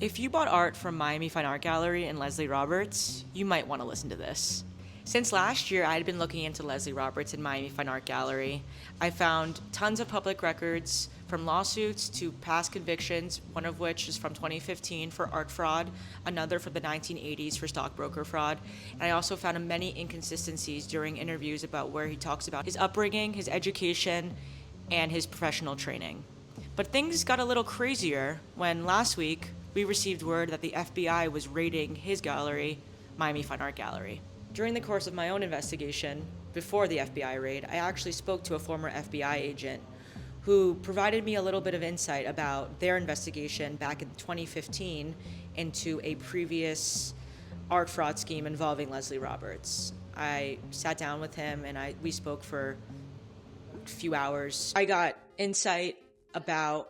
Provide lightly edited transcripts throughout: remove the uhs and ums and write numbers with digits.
If you bought art from Miami Fine Art Gallery and Leslie Roberts, you might want to listen to this. Since last year, I had been looking into Leslie Roberts and Miami Fine Art Gallery. I found tons of public records, from lawsuits to past convictions, one of which is from 2015 for art fraud, another from the 1980s for stockbroker fraud. And I also found many inconsistencies during interviews about where he talks about his upbringing, his education, and his professional training. But things got a little crazier when last week we received word that the FBI was raiding his gallery, Miami Fine Art Gallery. During the course of my own investigation, before the FBI raid, I actually spoke to a former FBI agent who provided me a little bit of insight about their investigation back in 2015 into a previous art fraud scheme involving Leslie Roberts. I sat down with him and we spoke for a few hours. I got insight about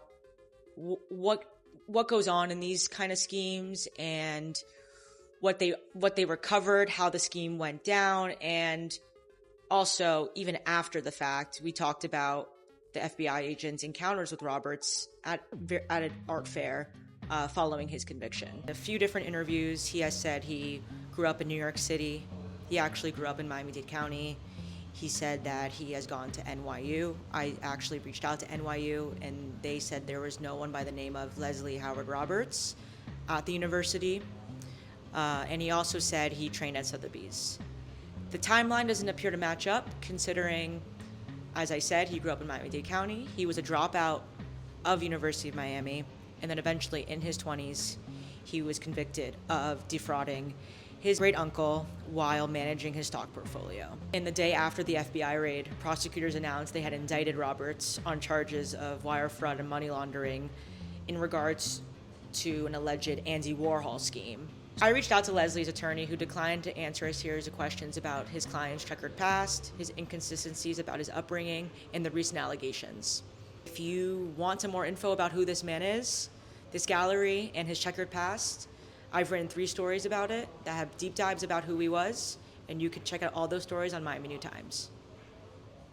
what goes on in these kind of schemes and what they recovered, how the scheme went down, and also even after the fact, we talked about the FBI agent's encounters with Roberts at an art fair following his conviction. A few different interviews, he has said he grew up in New York City. He actually grew up in Miami-Dade County. He said that he has gone to NYU. I actually reached out to NYU, and they said there was no one by the name of Leslie Howard Roberts at the university. And he also said he trained at Sotheby's. The timeline doesn't appear to match up, considering, as I said, he grew up in Miami-Dade County. He was a dropout of University of Miami, and then eventually in his 20s, he was convicted of defrauding his great uncle while managing his stock portfolio. In the day after the FBI raid, prosecutors announced they had indicted Roberts on charges of wire fraud and money laundering in regards to an alleged Andy Warhol scheme. I reached out to Leslie's attorney, who declined to answer a series of questions about his client's checkered past, his inconsistencies about his upbringing, and the recent allegations. If you want some more info about who this man is, this gallery, and his checkered past, I've written 3 stories about it that have deep dives about who he was, and you can check out all those stories on Miami New Times.